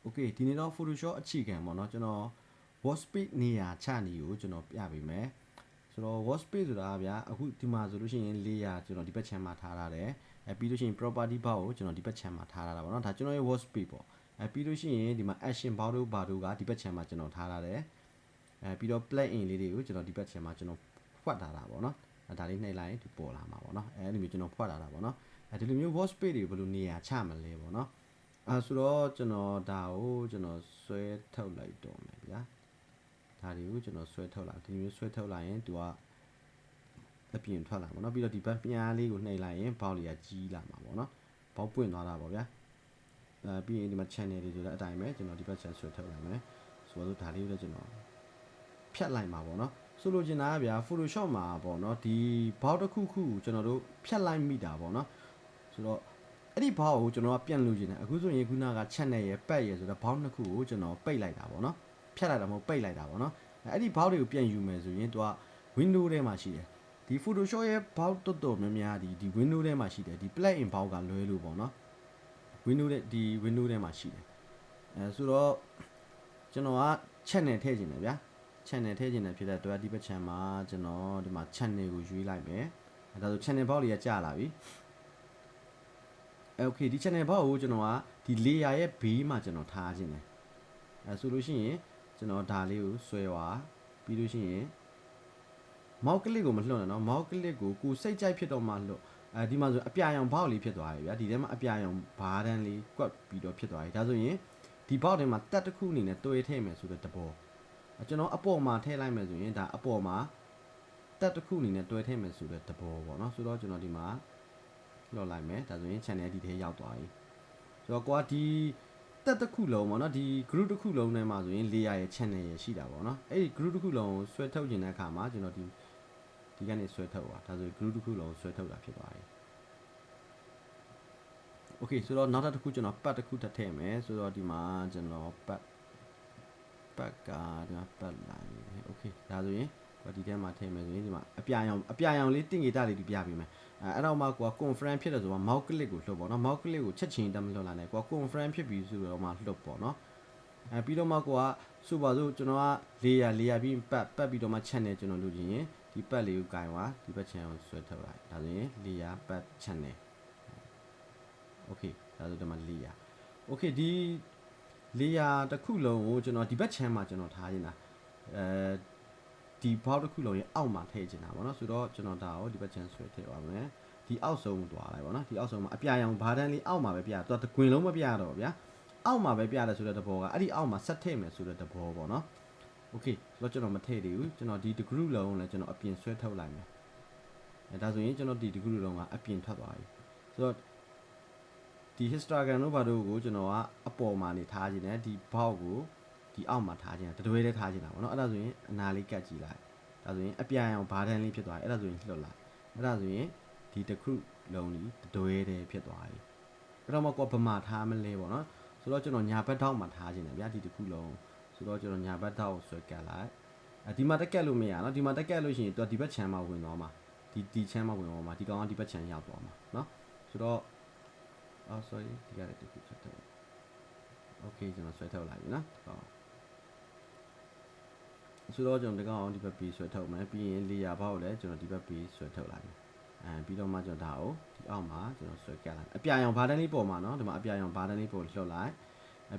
โอเคဒီနေ့တော့ Photoshop အခြေခံပေါ့เนาะကျွန်တော် workspace နေရာချနေကိုကျွန်တော်ပြပေးမယ်ဆိုတော့ workspace ဆိုတာဗျာအခုဒီမှာဆိုလို့ရှိရင် layer ကျွန်တော်ဒီဘက်ခြမ်းမှာထားရတယ်ပြီးလို့ရှိရင် property bar ကိုကျွန်တော်ဒီဘက်ခြမ်းမှာထားရတာပေါ့เนาะဒါကျွန်တော်ရဲ့ workspace ပေါ့ပြီးလို့ရှိရင်ဒီမှာ action bar တို့ဘာတို့ကဒီဘက်ခြမ်းမှာကျွန်တော်ထားရတယ်ပြီးတော့ plugin လေးတွေကိုကျွန်တော်ဒီဘက်ခြမ်းမှာကျွန်တော်ဖွက်ထားတာပေါ့เนาะဒါလေးနှိပ်လိုက်ရင်ဒီပေါ်လာမှာပေါ့เนาะအဲ့ဒီမျိုးကျွန်တော်ဖွက်ထားတာပေါ့เนาะဒီလိုမျိုး workspace တွေဘယ်လိုနေရာချမလဲပေါ့เนาะဆိုတော့ကျွန်တော်ဒါကိုကျွန်တော်ဆွဲထုတ်လိုက်တော့မယ်ဗျာဒါတွေကိုကျွန်တော်ဆွဲထုတ်လိုက်ဒီမျိုးဆွဲထုတ်လိုက်ရင်သူကအပြင်ထွက်လာပါတော့ပြီးတော့ဒီဘက်ပြားလေးကိုနှိပ်လိုက်ရင်ဘောက်လေးကကြီးလာမှာပေါ့နော်ဘောက်ပွင့်သွားတာပေါ့ဗျာပြီးရင်ဒီမှာ channel တွေဆိုတဲ့အတိုင်းပဲကျွန်တော်ဒီဘက် channel ဆွဲထုတ်လိုက်မယ်ဆိုတော့ဒါလေးကိုလည်းကျွန်တော်ဖြတ်လိုက်မှာပေါ့နော်ဆိုလိုချင်တာကဗျာ Photoshop မှာပေါ့နော်ဒီဘောက်တစ်ခုခုကိုကျွန်တော်တို့ဖြတ်လိုက်မိတာပေါ့နော်ဆိုတော့အဲ့ဒီဘောက်ကိုကျွန်တော်ကပြန်လို့ချင်တယ်အခုဆိုရင်ခုနက channel ရဲ့ pad ရဲ့ဆိုတော့ဘောက်နှစ်ခုကိုကျွန်တော်ပိတ်လိုက်တာပေါ့နော်ဖြတ်လိုက်တာမဟုတ်ပိတ်လိုက်တာပေါ့နော်အဲ့ဒီဘောက်တွေကိုပြန်ယူမယ်ဆိုရင်သူက window ထဲမှာရှိတယ်ဒီ Photoshop ရဲ့ box တော်များများဒီ window ထဲမှာရှိတယ်ဒီ plugin box ကလွဲလို့ပေါ့နော် window ထဲဒီ window ထဲမှာရှိတယ်ဆိုတော့ကျွန်တော်က channel ထည့်ခြင်းတယ်ဗျာ channel ထည့်ခြင်းတယ်ဖြစ်တဲ့အတွက်ဒီဘက် channel မှာကျွန်တော်ဒီမှာ channel ကိုရွေးလိုက်မယ်ဒါဆို channel box လေးကကြာလာပြီokay ဒီ channel box ကိုကျွန်တော်ကဒီ layer ရဲ့ဘေးမှာကျွန်တော်ထားခြင်းတယ်ဆိုလို့ရှိရင်ကျွန်တော်ဒါလေးကိုဆွဲသွားပြီးလို့ရှိရင်မောက်ကလစ်ကိုမလွှတ်နဲ့နော်မောက်ကလစ်ကိုကိုစိတ်ကြိုက်ဖြစ်တော့မှလွှတ်ဒီမှာဆိုအပြာရောင်ဘောက်လေးဖြစ်သွားပြီဗျာဒီထဲမှာအပြာရောင်ဘားတန်းလေးကွက်ပြီးတော့ဖြစ်သွားပြီဒါဆိုရင်ဒီဘောက်ထဲမှာတက်တစ်ခုအနေနဲ့တွဲထည့်မယ်ဆိုတဲ့သဘောကျွန်တော်အပေါ်မှာထည့်လိုက်မယ်ဆိုရင်ဒါအပေါ်မှာတက်တစ်ခုအနေနဲ့တွဲထည့်မယ်ဆိုတဲ့သဘောပေါ့နော်ဆိုတော့ကျွန်တော်ဒီမှာလွှတ်လိုက်မယ်ဒါဆိုရင် channel ဒီထဲရောက်သွားပြီဆိုတော့ကိုကဒီတက်တစ်ခုလုံးပေါ့နော်ဒီ group တစ်ခုလုံးထဲမှာဆိုရင် layer ရဲ့ channel ရဲ့ရှိတာပေါ့နော်အဲ့ဒီ group တစ်ခုလုံးကိုဆွဲထုတ်ခြင်းတဲ့အခါမှာကျွန်တော်ဒီကနေဆွဲထုတ်တာဒါဆို group တစ်ခုလုံးဆွဲထုတ်တာဖြစ်သွားပြီโอเคဆိုတော့နောက်တစ်ခုကျွန်တော်ပတ်တစ်ခုထပ်ထည့်မယ်ဆိုတော့ဒီမှာကျွန်တော်ပတ်ကဒီမှာပတ်လိုက်โอเคဒါဆိုရင်ဒီထဲမှာထည့်မယ်ဆိုရင်ဒီမှာအပြာရောင်လေးတင်ငေတာလေးပြပေးမယ်အဲ့တော့မှကိုက conference ဖြစ်တယ်ဆိုတော့ mouse click ကိုလှုပ်ပေါ့နော် mouse click ကိုချက်ချင်းတက်မလှုပ်လာနဲ့ကိုက conference ဖြစ်ပြီဆိုတော့မှလှုပ်ပေါ့နော်ပြီးတော့မှကိုကဆိုပါစို့ကျွန်တော်က layer ပြီးပတ်ပြီးတော့မှ channel ကျွန်တော်လုပ်ချင်ရင်ဒီပတ်လေးကိုကင်သွားဒီဘက် channel ကိုဆွဲထုတ်လိုက်ဒါဆိုရင် layer ပတ် channel okay ဒါဆိုဒီမှာ layer okay ဒီ layer တစ်ခုလုံးကိုကျွန်တော်ဒီဘက် channel မှာကျွန်တော်ထားနေတာဒီဘောက်တစ်ခုလုံးရဲ့အောက်မှာထည့်ချင်တာပေါ့နော်ဆိုတော့ကျွန်တော်ဒါကိုဒီဘက် channel ဆွဲထည့်ပါမယ်ဒီအောက်ဆုံးသွားလိုက်ပေါ့နော်ဒီအောက်ဆုံးမှာအပြာရောင်ဘားတန်းလေးအောက်မှာပဲပြတော့တကွင်လုံးမပြတော့ဗျာအောက်မှာပဲပြတယ်ဆိုတဲ့သဘောကအဲ့ဒီအောက်မှာဆက်ထည့်မယ်ဆိုတဲ့သဘောပေါ့နော်โอเคဆိုတော့ကျွန်တော်မထည့်သေးဘူးကျွန်တော်ဒီ group လုံးကိုလည်းကျွန်တော်အပြင်ဆွဲထုတ်လိုက်မယ်ဒါဆိုရင်ကျွန်တော်ဒီ group လုံးကအပြင်ထွက်သွားပြီဆိုတော့ဒီ histogram တို့ဘာတို့ကိုကျွန်တော်ကအပေါ်မှာနေထားခြင်းနဲ့ဒီဘောက်ကိုဒီအောက်မှာထားခြင်းတတွဲလေးထားခြင်းတာပေါ့နော်အဲ့ဒါဆိုရင်အနာလေးကတ်ကြည့်လိုက်ဒါဆိုရင်အပြာရောင်ဘားတန်းလေးဖြစ်သွားတယ်အဲ့ဒါဆိုရင်လှုပ်လိုက်အဲ့ဒါဆိုရင်ဒီတစ်ခုလုံးကြီးတတွဲလေးဖြစ်သွားပြီအဲ့တော့မှကိုကဗမာထားမလဲပေါ့နော်ဆိုတော့ကျွန်တော်ညာဘက်ထောက်မှာထားခြင်းတယ်ဗျာဒီတစ်ခုလုံးဆိုတော့ကျွန်တော်ညာဘက်ထောက်ကိုဆွဲကတ်လိုက်ဒီမှာတက်ကက်လို့မရနော်ဒီမှာတက်ကက်လို့ရှိရင်သူဒီဘက်ခြမ်းမှာဝင်သွားမှာဒီခြမ်းမှာဝင်သွားမှာဒီကောင်ကဒီဘက်ခြမ်းရောက်သွားမှာနော်ဆိုတော့sorry ဒီကလည်းတစ်ခုဆွဲထုတ် okay ကျွန်တော်ဆွဲထုတ်လိုက်ပြီနော်ဆိုတော့ကျွန်တော်ဒီကောင်ဒီဘက်ပြီးဆွဲထုတ်မယ်ပြီးရင် layer ဘောက်ကိုလည်းကျွန်တော်ဒီဘက်ပြီးဆွဲထုတ်လိုက်မယ်ပြီးတော့မှကျွန်တော်ဒါကိုဒီအောက်မှာကျွန်တော်ဆွဲကတ်လိုက်အပြာရောင်ဘားတန်းလေးပေါ်မှာနော်ဒီမှာအပြာရောင်ဘားတန်းလေးပေါ်လှုပ်လိုက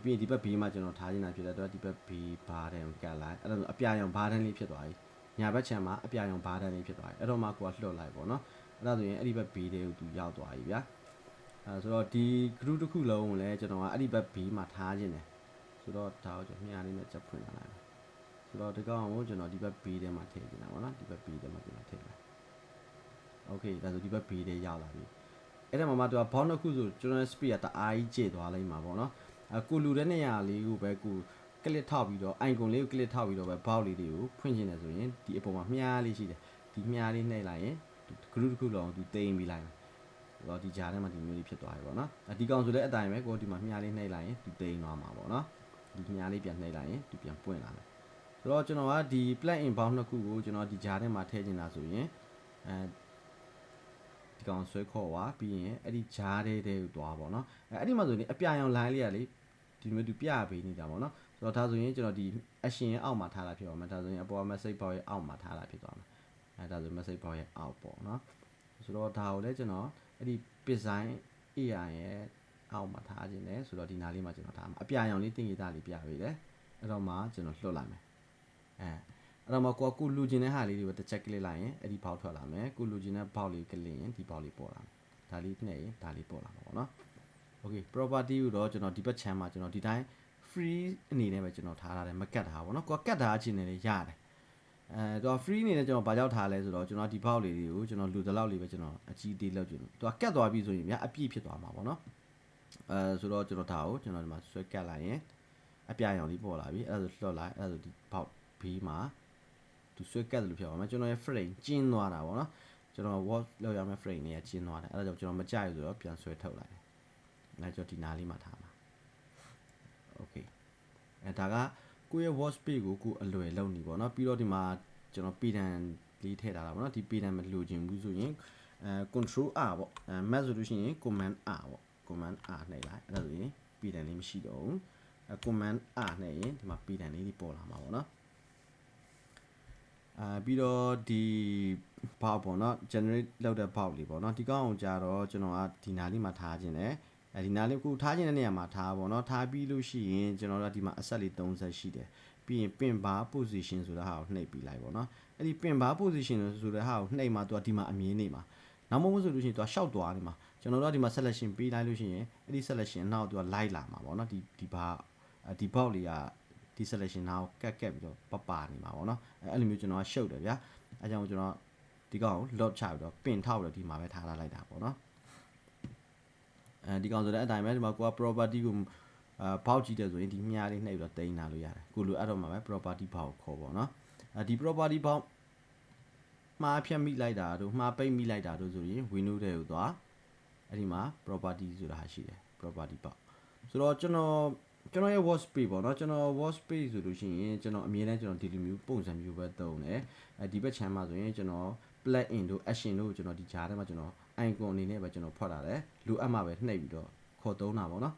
်ပြီးရင်ဒီဘက်ဘေးမှာကျွန်တော်ထားနေတာဖြစ်တဲ့အတွက်ဒီဘက်ဘေးဘားတန်းကိုကတ်လိုက်အဲ့တော့အပြာရောင်ဘားတန်းလေးဖြစ်သွားပြီညာဘက်ခြမ်းမှာအပြာရောင်ဘားတန်းလေးဖြစ်သွားပြီအဲ့တော့မှကိုကလှုပ်လိုက်ပေါ့နော်အဲ့ဒါဆိုရင်အဲ့ဒီဘက်ဘေးတွေကိုသူရောက်သွားပြီဗျာဆိုတော့ဒီ group တစ်ခုလုံးကိုလည်းကျွန်တော်ကအဲ့ဒီဘက်ဘေးမှာထားခြင်းတယ်ဆိုတော့ဒါကိုကျွန်တော်မြားလေးနဲ့ချက်ဖွင့်လာလိုက်ဆိုတော့ဒီကောင်ကိုကျွန်တော်ဒီဘက်ဘေးထဲမှာထည့်နေတာပေါ့နော်ဒီဘက်ဘေးထဲမှာကျွန်တော်ထည့်လိုက်โอเคဒါဆိုဒီဘက်ဘေးထဲရောက်လာပြီအဲ့ဒါမှမှသူကဘောင်းတစ်ခုဆိုကျွန်တော် speed ကတအားကြီးကျသွားလိုက်မှာပေါ့နော်ကိုလူတဲ့နေရာလေးကိုပဲကိုကလစ်ထောက်ပြီးတော့ icon လေးကိုကလစ်ထောက်ပြီးတော့ပဲဘောက်လေးတွေကိုဖွင့်ချင်တယ်ဆိုရင်ဒီအပေါ်မှာမြားလေးရှိတယ်ဒီမြားလေးနှိပ်လိုက်ရင် group တစ်ခုလုံးသူတိမ်ပြီးလိုက်မယ်ဆိုတော့ဒီကြားထဲမှာဒီမျိုးလေးဖြစ်သွားပြီပေါ့နော်ဒီကောင်ဆိုလည်းအတိုင်းပဲကိုဒီမှာမြားလေးနှိပ်လိုက်ရင်သူတိမ်သွားမှာပေါ့နော်ဒီမြားလေးပြန်နှိပ်လိုက်ရင်သူပြန်ပွင့်လာမယ်ဆိုတော့ကျွန်တော်ကဒီ plugin box နှစ်ခုကိုကျွန်တော်ဒီကြားထဲမှာထည့်ချင်တာဆိုရင်ဒီကောင်ဆွဲခေါ်သွားပြီးရင်အဲ့ဒီဂျားတဲ့ကိုသွားပေါ့နော်အဲ့ဒီမှာဆိုရင်အပြာရောင် line လေးကလေ ဒီမျိုးသူပြပေးနေတာပေါ့နော်ဆိုတော့ဒါဆိုရင်ကျွန်တော်ဒီ action ရဲ့အောက်မှာထားတာဖြစ်ပါမယ်ဒါဆိုရင်အပေါ် message box ရဲ့အောက်မှာထားတာဖြစ်သွားမယ်ဒါဆို message box ရဲ့အောက်ပေါ့နော်ဆိုတော့ဒါကိုလည်းကျွန်တော်အဲ့ဒီ design AI ရဲ့အောက်မှာထားခြင်းနဲ့ဆိုတော့ဒီနားလေးမှာကျွန်တော်ထားမှာအပြာရောင်လေးတင်ရတာလေးပြပေးတယ်အဲ့တော့မှကျွန်တော်လွှတ်လိုက်မယ်အဲ့တော့မှကိုလူချင်းတဲ့ဟာလေးတွေကိုတစ်ချက်ကလစ်လိုက်ရင်အဲ့ဒီဘောက်ထွက်လာမယ်ကိုလူချင်းတဲ့ဘောက်လေးကလစ်ရင်ဒီဘောက်လေးပေါ်လာမယ်ဒါလေးနှိပ်ရင်ဒါလေးပေါ်လာမှာပေါ့နော် okay property ကိုတော့ကျွန်တော်ဒီဘက် channel မှာကျွန်တော်ဒီတိုင်း free အနေနဲ့ပဲကျွန်တော်ထားရတယ်မကတ်တာပေါ့နော်ကိုကတ်တာအချင်းနဲ့လည်းရတယ်တော့ free အနေနဲ့ကျွန်တော်ဘာကြောက်ထားလဲဆိုတော့ကျွန်တော်ဒီဘောက်လေးတွေကိုကျွန်တော်လူတလောက်လေးပဲကျွန်တော်အကြီးသေးလောက်ကျွန်တော်ကတ်သွားပြီဆိုရင်ဗျာအပြည့်ဖြစ်သွားမှာပေါ့နော်ဆိုတော့ကျွန်တော်ဒါကိုကျွန်တော်ဒီမှာဆွဲကတ်လိုက်ရင်အပြာရောင်လေးပေါ်လာပြီအဲ့ဒါဆိုလွှတ်လိုက်အဲ့ဒါဆိုဒီဘောက်ဘေးမှာသူဆွဲကတ်တယ်လို့ပြောပါမယ်ကျွန်တော်ရဲ့ frame ကျင်းသွားတာပေါ့နော်ကျွန်တော် watch လောက်ရမယ့် frame တွေကကျင်းသွားတယ်အဲ့ဒါကြောင့်ကျွန်တော်မကြိုက်ဘူးဆိုတော့ပြန်ဆွဲထုတ်လိုက်တယ်အဲ့ကျွန်တော်ဒီနားလေးမှာထားမှာ okay ဒါကကိုယ့်ရဲ့ watch page ကိုကိုအလွယ်လုပ်နေပေါ့နော်ပြီးတော့ဒီမှာကျွန်တော် page လေးထည့်ထားတာပေါ့နော်ဒီ page မလိုချင်ဘူးဆိုရင်control R ပေါ့map ဆိုလို့ရှိရင် command R ပေါ့ command R နှိပ်လိုက်အဲ့ဒါဆိုရင် page လေးမရှိတော့ဘူးcommand R နှိပ်ရင်ဒီမှာ page လေးပေါ်လာမှာပေါ့နော်ပြီးတော့ဒီဘောက်ပေါ့နော် generate လုပ်တဲ့ဘောက်လေးပေါ့နော်ဒီကောင်အောင်ကြတော့ကျွန်တော်ကဒီနားလေးမှာထားခြင်းတယ်ဒီနားလေးကိုထားခြင်းတဲ့နေရာမှာထားပေါ့နော်ထားပြီးလို့ရှိရင်ကျွန်တော်တို့ဒီမှာအဆက်လေး30ရှိတယ်ပြီးရင် pin bar position ဆိုတဲ့ဟာကိုနှိပ်ပြီးလိုက်ပေါ့နော်အဲ့ဒီ pin bar position ဆိုတဲ့ဟာကိုနှိပ်မှသူကဒီမှာအမြင်နေမှာနောက်မဟုတ်ဆိုလို့ရှိရင်သူကရှောက်သွားနေမှာကျွန်တော်တို့ဒီမှာ selection ပေးလိုက်လို့ရှိရင်အဲ့ဒီ selection နောက်သူက လိုက်လာမှာပေါ့နော်ဒီဘောက်လေးကဒီ selection နောက်ကတ်ပြီးတော့ပနေမှာပေါ့နော်အဲ့လိုမျိုးကျွန်တော်ကရှုပ်တယ်ဗျာအဲကြောင့်ကျွန်တော်ဒီကောင်ကို lock ချပြီးတော့ pin ထောက်ပြီးတော့ဒီမှာပဲထားလိုက်တာပေါ့နော်ဒီကောင်ဆိုတဲ့အတိုင်းပဲဒီမှာကိုက property ကိုဘောက်ကြည့်တယ်ဆိုရင်ဒီမြားလေးနှိပ်ပြီးတော့တင်လာလို့ရတယ်ကိုလိုအဲ့တော့မှာပဲ property ဘောက်ကိုခေါ်ပေါ့နော်ဒီ property ဘောက်မှားဖြတ်မိလိုက်တာတို့မှားပိတ်မိလိုက်တာတို့ဆိုရင် window တွေကိုသွားအဲ့ဒီမှာ property ဆိုတာရှိတယ် property ဘောက်ဆိုတော့ကျွန်တော်ရဲ့ watch page ပေါ့နော်ကျွန်တော် watch page ဆိုလို့ရှိရင်ကျွန်တော်အမြဲတမ်းကျွန်တော်ဒီလိုမျိုးပုံစံမျိုးပဲသုံးတယ်ဒီဘက် channel မှာဆိုရင်ကျွန်တော် plug in တို့ action တို့ကျွန်တော်ဒီကြားထဲမှာကျွန်တော် icon အနေနဲ့ပဲကျွန်တော်ဖွက်လာတယ်လူအပ်မှာပဲနှိပ်ပြီးတော့ခေါ်သုံးတာပေါ့နော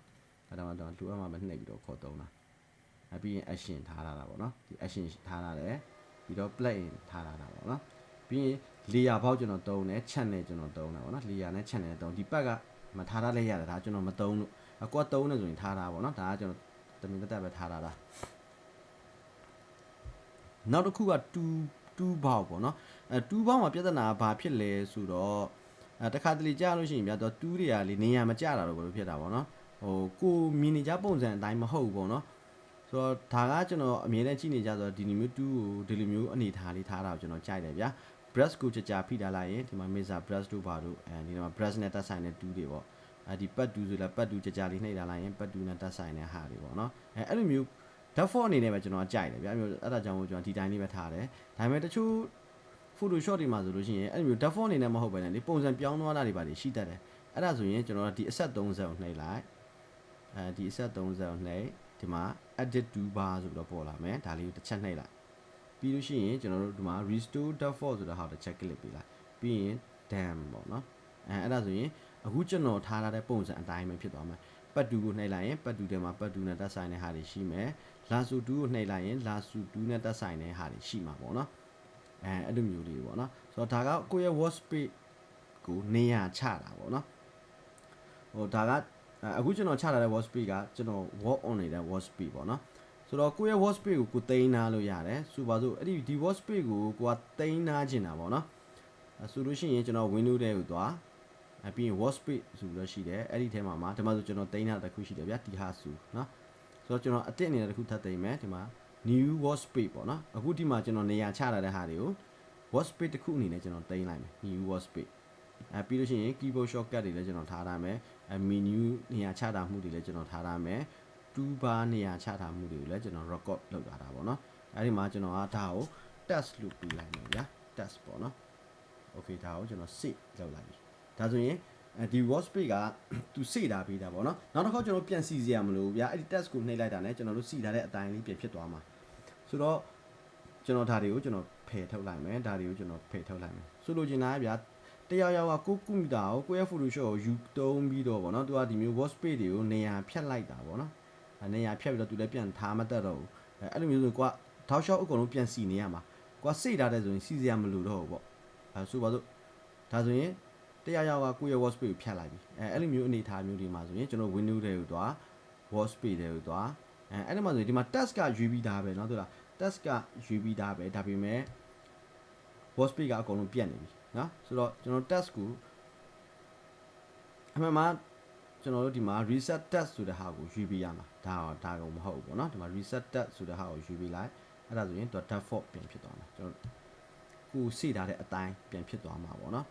်အဲ့ဒါမှတော့လူအပ်မှာပဲနှိပ်ပြီးတော့ခေါ်သုံးတာပြီးရင် action ထားလာတာပေါ့နော်ဒီ action ထားလာတယ်ပြီးတော့ plug in ထားလာတာပေါ့နော်ပြီးရင် layer ဘောက်ကျွန်တော်သုံးတယ် channel ကျွန်တော်သုံးတာပေါ့နော် layer နဲ့ channel သုံးဒီပတ်ကမထားထားလိုက်ရတယ်ဒါကျွန်တော်မသုံးလို့ကိုကသုံးနေဆိုရင်ထားတာပေါ့နော်ဒါကကျွန်တော်တမင်တက်ပဲထားတာနောက်တစ်ခုက2ဘောက်ပေါ့နော်2ဘောက်မှာပြဿနာဘာဖြစ်လဲဆိုတော့တခါတလေကြားလို့ရှိရင်ဗျာတော့2တွေကလေနေရမကြတာတော့ဘယ်လိုဖြစ်တာပေါ့နော်ကိုမြင်နေကြပုံစံအတိုင်းမဟုတ်ဘူးပေါ့နော်ဆိုတော့ဒါကကျွန်တော်အမြဲတမ်းကြည့်နေကြဆိုတော့ဒီလိုမျိုး2ကိုဒီလိုမျိုးအနေထားလေးထားတာကိုကျွန်တော်ကြိုက်တယ်ဗျာ brush ကိုကြာဖိထားလိုက်ရင်ဒီမှာ mixer brush တို့ဘာတို့ဒီမှာ brush နဲ့တက်ဆိုင်တဲ့2တွေပေါ့ဒီပတ်တူဆိုလဲပတ်တူကြာလေးနှိပ်လာလိုက်ရင်ပတ်တူနဲ့တက်ဆိုင်တဲ့ဟာတွေပေါ့နော်အဲ့လိုမျိုး default အနေနဲ့ပဲကျွန်တော်ကြိုက်တယ်ဗျာအဲ့ဒါကြောင့်ကျွန်တော်ဒီတိုင်းလေးပဲထားတယ်ဒါပေမဲ့တချို့ Photoshop တွေမှာဆိုလို့ရှိရင်အဲ့လိုမျိုး default အနေနဲ့မဟုတ်ဘဲနဲ့လေပုံစံပြောင်းသွားတာတွေပါရှိတတ်တယ်အဲ့ဒါဆိုရင်ကျွန်တော်ဒီအဆက်30ကိုနှိပ်လိုက်ဒီအဆက်30ကိုနှိပ်ဒီမှာ edit toolbar ဆိုပြီးတော့ပေါ်လာမယ်ဒါလေးကိုတစ်ချက်နှိပ်လိုက်ပြီးလို့ရှိရင်ကျွန်တော်တို့ဒီမှာ restore default ဆိုတဲ့ဟာကိုတစ်ချက် click ပေးလိုက်ပြီးရင် done ပေါ့နော်အဲ့ဒါဆိုရင်အခုကျွန်တော်ထားထားတဲ့ပုံစံအတိုင်းပဲဖြစ်သွားမယ်ပတ်တူကိုနှိပ်လိုက်ရင်ပတ်တူထဲမှာပတ်တူနဲ့တက်ဆိုင်တဲ့ဟာတွေရှိမယ်လာဆူတူကိုနှိပ်လိုက်ရင်လာဆူတူနဲ့တက်ဆိုင်တဲ့ဟာတွေရှိမှာပေါ့နော်အဲ့လိုမျိုးလေးပေါ့နော်ဆိုတော့ဒါကကိုယ့်ရဲ့ watch page ကိုနေရာချတာပေါ့နော်ဒါကအခုကျွန်တော်ချထားတဲ့ watch page ကကျွန်တော် work on နေတဲ့ watch page ပေါ့နော်ဆိုတော့ကိုယ့်ရဲ့ watch page ကိုသိမ်းနာလို့ရတယ်ဆိုပါစို့အဲ့ဒီ watch page ကိုကိုကသိမ်းနာချင်တာပေါ့နော်ဆိုလို့ရှိရင်ကျွန်တော် window ထဲကိုသွားပြီးရင် watch page ဆိုပြီးတော့ရှိတယ်အဲ့ဒီထဲမှာဒီမှာဆိုကျွန်တော်သိမ်းတာတစ်ခုရှိတယ်ဗျာဒီဟာဆိုနော်ဆိုတော့ကျွန်တော်အစ်စ်အနေနဲ့တစ်ခုထပ်သိမ်းမယ်ဒီမှာ new watch page ပေါ့နော်အခုဒီမှာကျွန်တော်နေရာချထားတဲ့ဟာတွေကို watch page တစ်ခုအနေနဲ့ကျွန်တော်သိမ်းလိုက်မယ် new watch page ပြီးလို့ရှိရင် keyboard shortcut တွေလည်းကျွန်တော်ထားထားမယ်menu နေရာချထားမှုတွေလည်းကျွန်တော်ထားထားမယ်2 နေရာချထားမှုတွေကိုလည်းကျွန်တော် record လုပ်လာတာပေါ့နော်အဲ့ဒီမှာကျွန်တော်ကဒါကို test လို့ပြလိုက်မယ်ဗျာ test ပေါ့နော် okay ဒါကိုကျွန်တော် save လုပ်လိုက်ပြီဒါဆိုရင်ဒီ watch page ကသူစေ့တာပေးတာပေါ့နော်နောက်တစ်ခါကျွန်တော်ပြန်စီစရာမလိုဘူးဗျာအဲ့ဒီ test ကိုနှိပ်လိုက်တာနဲ့ကျွန်တော်တို့စီထားတဲ့အတိုင်းလေးပြန်ဖြစ်သွားမှာဆိုတော့ကျွန်တော်ဒါတွေကိုကျွန်တော်ဖယ်ထုတ်လိုက်မယ်ဒါတွေကိုကျွန်တော်ဖယ်ထုတ်လိုက်မယ်ဆိုလိုချင်တာကဗျာတယောက်ကကိုကွန်ပျူတာကိုကိုယ့်ရဲ့ Photoshop ကိုယူသုံးပြီးတော့ဗောနော်သူကဒီမျိုး watch page တွေကိုနေရာဖြတ်လိုက်တာဗောနော် နေရာဖြတ်ပြီးတော့သူလည်းပြန်ထားမတတ်တော့ဘူးအဲ့လိုမျိုးဆိုကွာထောက်လျှောက်အကုန်လုံးပြန်စီနေရမှာကွာစိတ်ထားတဲ့ဆိုရင်စီစရာမလိုတော့ဘူးပေါ့ဆိုပါစို့ဒါဆိုရင်တရားရောက်ကကိုယ့်ရဲ့ workspace ကိုဖြတ်လိုက်ပြီအဲ့လိုမျိုးအနေထားမျိုးတွေမှာဆိုရင်ကျွန်တော် window တွေကိုသွား workspace တွေကိုသွားအဲ့ဒီမှာဆိုရင်ဒီမှာ task ကရွေးပြီးသားပဲเนาะသူလား task ကရွေးပြီးသားပဲဒါပေမဲ့ workspace ကအကုန်လုံးပြတ်နေပြီเนาะဆိုတော့ကျွန်တော် task ကိုအမှန်မှာကျွန်တော်တို့ဒီမှာ reset task ဆိုတဲ့ဟာကိုရွေးပေးရမှာဒါကမဟုတ်ဘူးပေါ့เนาะဒီမှာ reset task ဆိုတဲ့ဟာကိုရွေးပေးလိုက်အဲ့ဒါဆိုရင် default ပြန်ဖြစ်သွားမှာကျွန်တော်ကိုစိထားတဲ့အတိုင်းပြန်ဖြစ်သွားမှာပေါ့เนาะ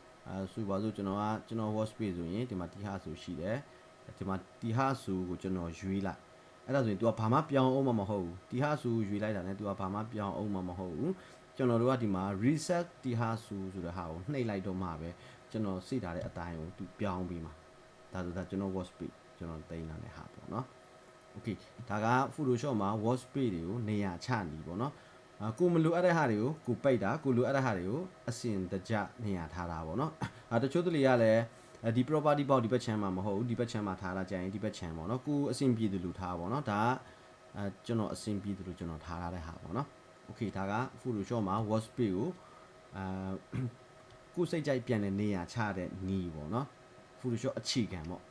ဆိုပါစို့ကျွန်တော် workspace ဆိုရင်ဒီမှာတီဟာဆိုရှိတယ်ဒီမှာတီဟာဆိုကိုကျွန်တော်ရွေးလိုက်အဲ့ဒါဆိုရင် तू ကဘာမှပြောင်းအောင်မဟုတ်ဘူးတီဟာဆိုရွေးလိုက်တာနဲ့ तू ကဘာမှပြောင်းအောင်မဟုတ်ဘူးကျွန်တော်တို့ကဒီမှာ reset တီဟာဆိုတဲ့ဟာကိုနှိပ်လိုက်တော့မှပဲကျွန်တော်စိထားတဲ့အတိုင်းကို तू ပြောင်းပြီးမှာဒါဆိုကျွန်တော် workspace ကျွန်တော်တင်လာတဲ့ဟာပေါ့เนาะ okay ဒါက Photoshop မှာ workspace တွေကိုနေရာချနေပေါ့เนาะကိုမလိုအပ်တဲ့ဟာတွေကိုကိုပိတ်တာကိုလိုအပ်တဲ့ဟာတွေကိုအစင်တကြနေရာထားတာပေါ့เนาะတချို့တလေကလည်းဒီ property ပေါက်ဒီဘက်ချမ်းမှာမဟုတ်ဘူးဒီဘက်ချမ်းမှာထားတာကြာရင်ဒီဘက်ချမ်းပေါ့เนาะကိုအစင်ပြည်သူလူထားပေါ့เนาะဒါကကျွန်တော်အစင်ပြည်သူလူကျွန်တော်ထားရတဲ့ဟာပေါ့เนาะ okay ဒါက Photoshop မှာ workspace ကိုကိုစိတ်ကြိုက်ပြန်တဲ့နေရာချတဲ့နီးပေါ့เนาะ Photoshop အခြေခံပေါ့